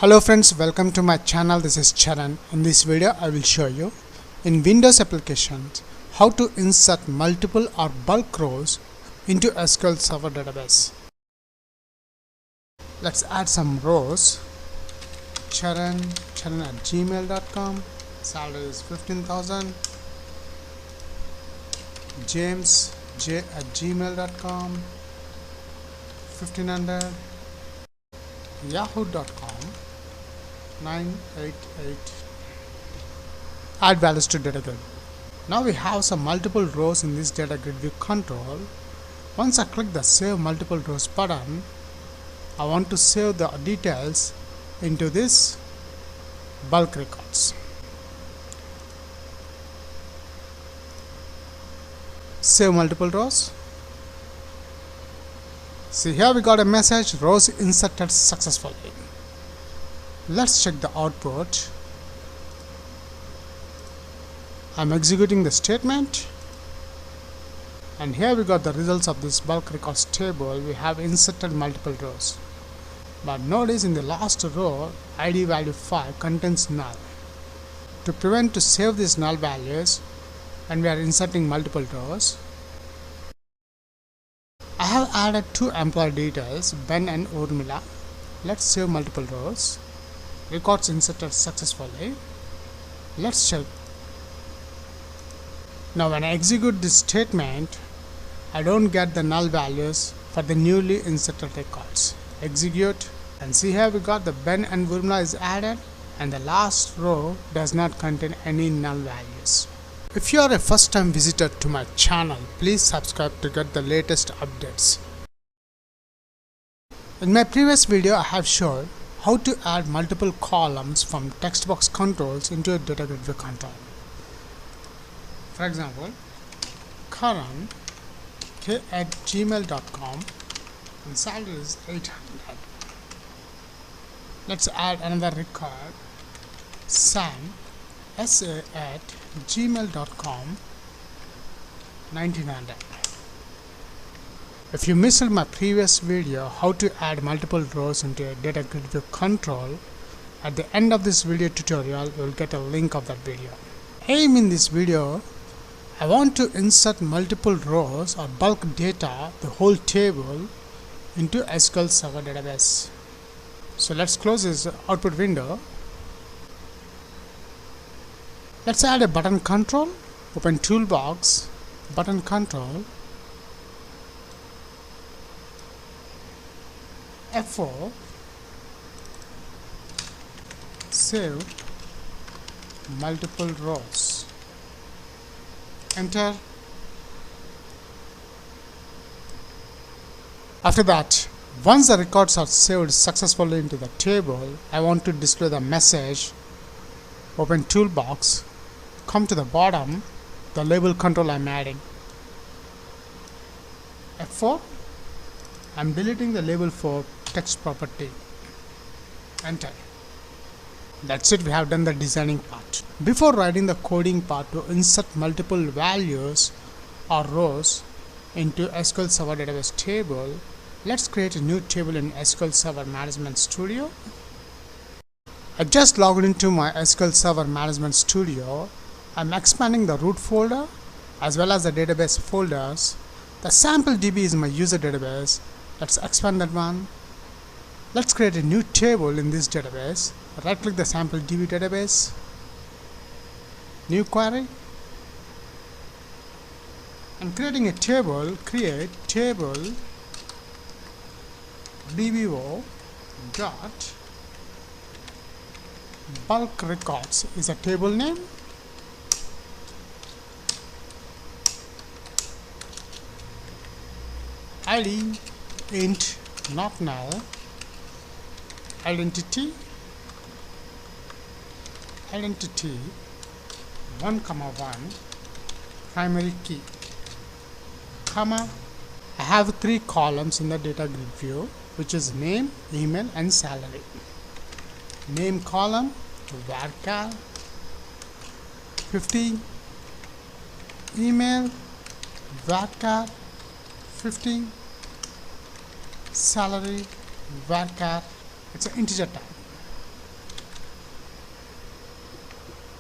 Hello friends, welcome to my channel. This is Charan. In this video I will show you in Windows applications how to insert multiple or bulk rows into SQL Server database. Let's add some rows. Charan at gmail.com, salary is 15,000. James J at gmail.com, 1500. Yahoo.com, 988. Add values to data grid. Now we have some multiple rows in this data grid view control. Once I click the save multiple rows button, I want to save the details into this bulk records. Save multiple rows. See, here we got a message, rows inserted successfully. Let's check the output. I'm executing the statement, and here we got the results of this bulk records table. We have inserted multiple rows, but notice in the last row id value 5 contains null. To prevent to save these null values and we are inserting multiple rows, I have added two employee details, Ben and Urmila. Let's save multiple rows. Records inserted successfully. Let's check. Now when I execute this statement, I don't get the null values for the newly inserted records. Execute, and see here we got the Ben and Urmila is added, and the last row does not contain any null values. If you are a first time visitor to my channel, please subscribe to get the latest updates. In my previous video I have shown how to add multiple columns from text box controls into a data grid view control. For example, Karan K at gmail.com and salary is 800. Let's add another record, Sam SA at gmail.com, 1900. If you missed my previous video how to add multiple rows into a data grid view control, at the end of this video tutorial you will get a link of that video. Aim in this video, I want to insert multiple rows or bulk data, the whole table, into SQL Server database. So let's close this output window. Let's add a button control. Open toolbox, button control, F4, save multiple rows, enter. After that, once the records are saved successfully into the table, I want to display the message. Open toolbox, come to the bottom, the label control I'm adding. F4, I'm deleting the label for text property. Enter. That's it, we have done the designing part. Before writing the coding part to insert multiple values or rows into SQL Server database table, let's create a new table in SQL Server Management Studio. I just logged into my SQL Server Management Studio. I'm expanding the root folder as well as the database folders. The sample DB is my user database. Let's expand that one. Let's create a new table in this database. Right click the sample DB database, new query, and creating a table, create table dbo dot bulk records is a table name. ID int not null, identity 1,1, primary key, comma. I have 3 columns in the data grid view, which is name, email and salary. Name column, varchar 50, email varchar 50, salary varchar, it's an integer type.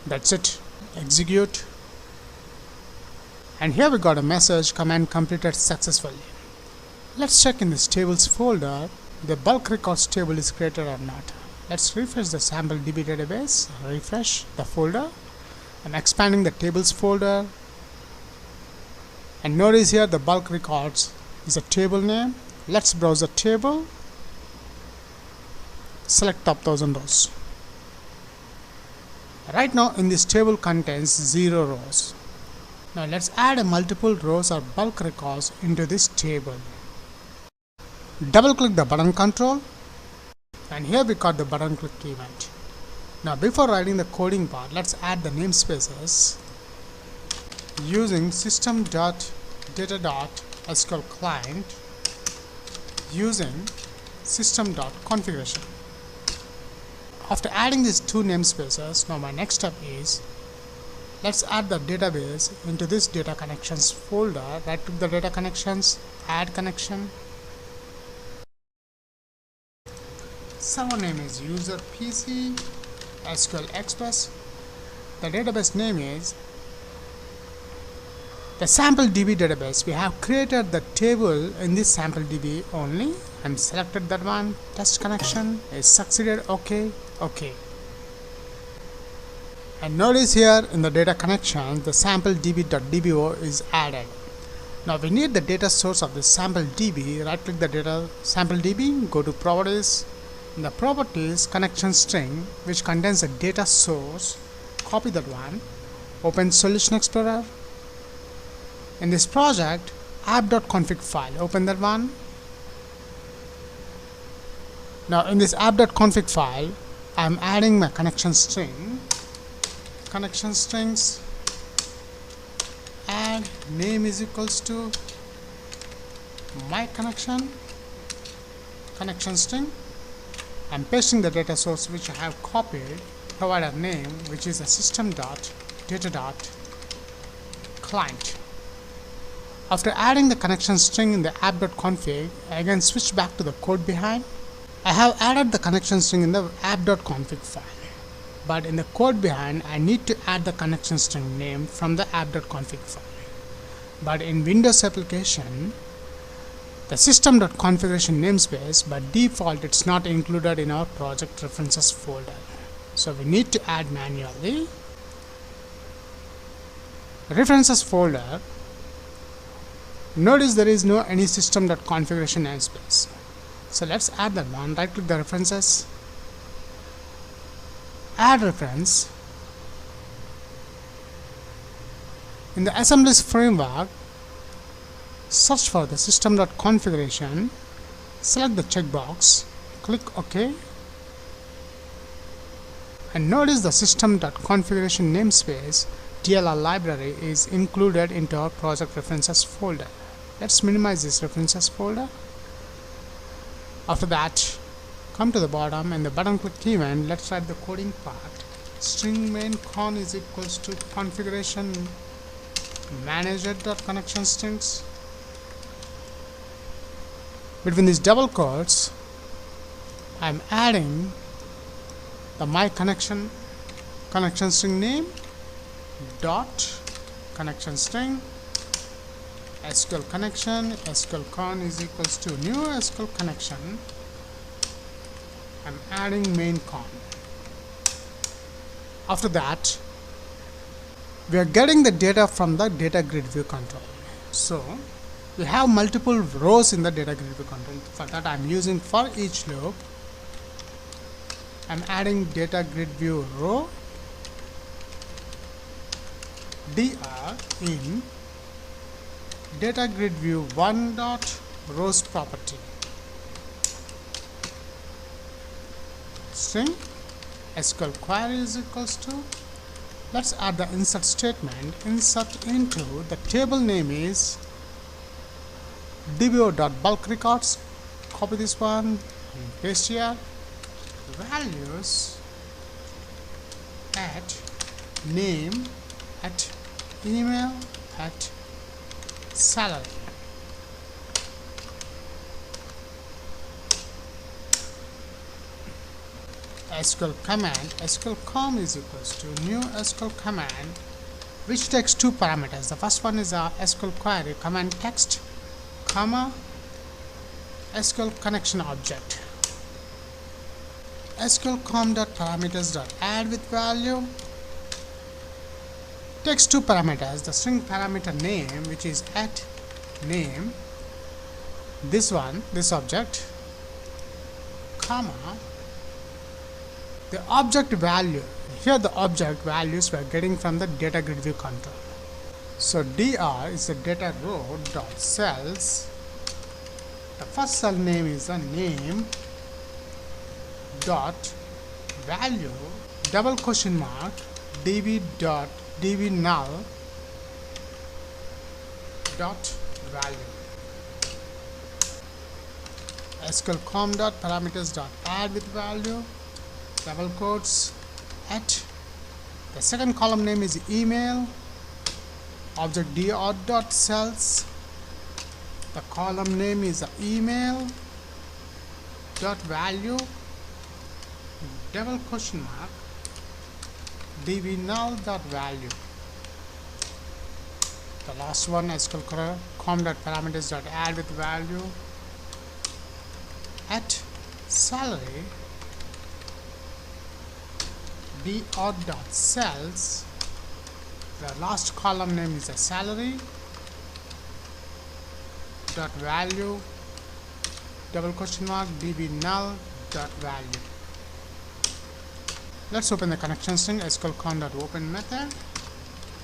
That's it. Execute. And here we got a message, command completed successfully. Let's check in this tables folder the bulk records table is created or not. Let's refresh the sample DB database, refresh the folder. I'm expanding the tables folder, and notice here the bulk records is a table name. Let's browse the table, select top 1000 rows. Right now in this table contains 0 rows. Now let's add a multiple rows or bulk records into this table. Double click the button control, and here we got the button click event. Now before writing the coding part, let's add the namespaces using system.data.sql client using system.configuration. After adding these two namespaces, now my next step is let's add the database into this data connections folder. Right click the data connections, add connection. Server name is user PC SQL Express. The database name is the sample DB database. We have created the table in this sample DB only and selected that one. Test connection is succeeded. Okay. And notice here in the data connection the sample db.dbo is added. Now we need the data source of the sample DB. Right click the data sample DB, go to properties. In the properties, connection string which contains a data source, copy that one, open Solution Explorer. In this project, app.config file, open that one. Now in this app.config file, I am adding my connection string. Connection strings, add name is equals to my connection string. I'm pasting the data source which I have copied, provider name which is a system.data.client. After adding the connection string in the app.config, I again switch back to the code behind. I have added the connection string in the app.config file, but in the code behind I need to add the connection string name from the app.config file. But in Windows application, the system.configuration namespace, by default it's not included in our project references folder, so we need to add manually. References folder, notice there is no any system.configuration namespace, so let's add that one. Right click the references, add reference. In the assemblies framework, search for the system.configuration, select the checkbox, click OK, and notice the system.configuration namespace DLR library is included into our project references folder. Let's minimize this references folder. After that, come to the bottom and the button click event. Let's write the coding part. String main con is equals to configuration manager.connection strings. Between these double quotes, I am adding the my connection string name dot connection string SQL connection SQL con is equals to new SQL connection. I'm adding main con. After that, we are getting the data from the data grid view control. So we have multiple rows in the data grid view control. For that I'm using for each loop, I'm adding data grid view row dr in data grid view 1 dot rows property string SQL query is equals to, let's add the insert statement. Insert into the table name is dbo.bulk records. Copy this one and paste here. Values at name at email at salary. SQL command SQL com is equals to new SQL command which takes two parameters. The first one is a SQL query command text, comma, SQL connection object. SQL com.parameters.add with value takes two parameters. The string parameter name, which is at name, this object, comma, the object value. Here the object values we are getting from the datagridview control. So dr is the data row dot cells. The first cell name is a name dot value double question mark db dot db null dot value. SQL com dot parameters dot add with value double quotes at. The second column name is email, object dr dot cells. The column name is email dot value double question mark db null dot value. The last one, SQL com dot parameters dot add with value at salary dr dot cells. The last column name is a salary dot value double question mark db null dot value. Let's open the connection string SQL com dot open method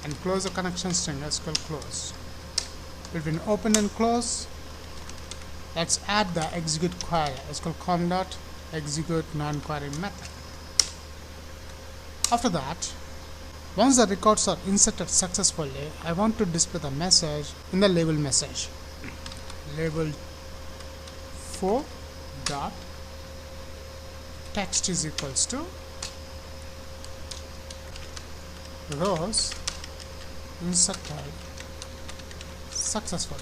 and close the connection string SQL close. Between open and close, let's add the execute query SQL com dot execute non-query method. After that, once the records are inserted successfully, I want to display the message in the label message. Label 4 dot text is equals to rows inserted successfully.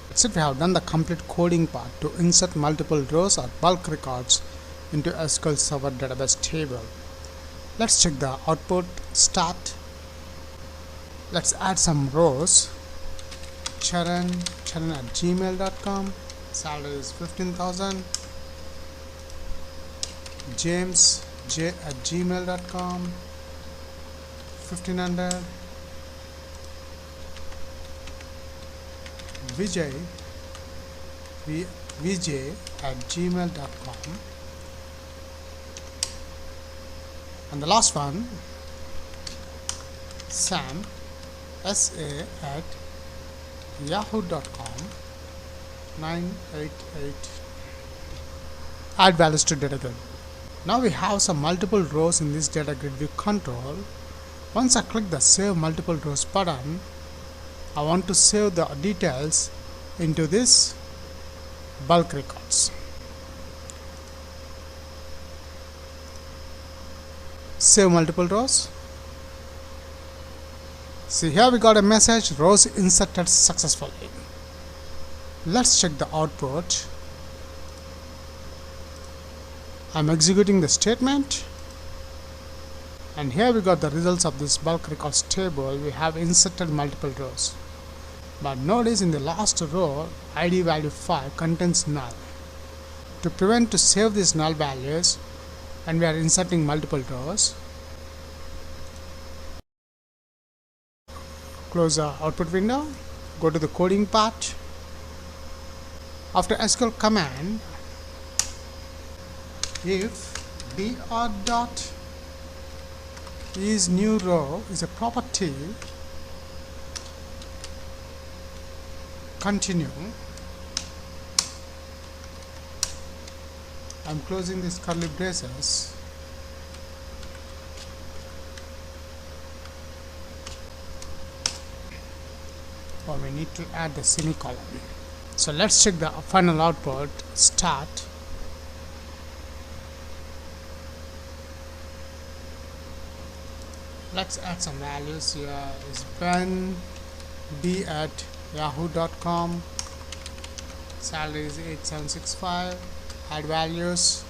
That's it. We have done the complete coding part to insert multiple rows or bulk records into SQL Server database table. Let's check the output. Start. Let's add some rows. Charan at gmail.com. Salary is 15,000. James J at gmail.com. 1500. Vijay at gmail.com. And the last one, Sam SA at yahoo.com 988. Add values to data grid. Now we have some multiple rows in this data grid view control. Once I click the save multiple rows button, I want to save the details into this bulk records. Save multiple rows. See, here we got a message, rows inserted successfully. Let's check the output. I'm executing the statement, and here we got the results of this bulk records table. We have inserted multiple rows, but notice in the last row id value 5 contains null. To prevent to save these null values and we are inserting multiple rows, close the output window, go to the coding part. After SQL command, if dr dot is new row is a property, continue. I'm closing these curly braces. Or we need to add the semicolon. So let's check the final output. Start. Let's add some values. Here is Ben B at yahoo.com. Salary is 8765. add values,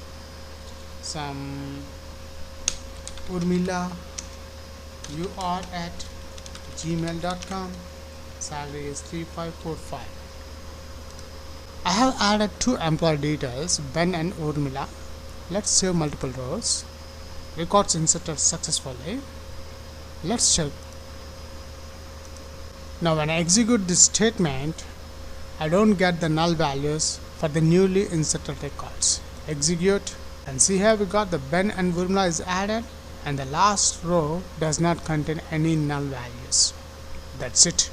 some Urmila, you are at gmail.com, salary is 3545. I have added two employee details, Ben and Urmila. Let's save multiple rows. Records inserted successfully. Let's check. Now when I execute this statement, I don't get the null values for the newly inserted records. Execute and see here we got the Ben and Urmila is added and the last row does not contain any null values. That's it.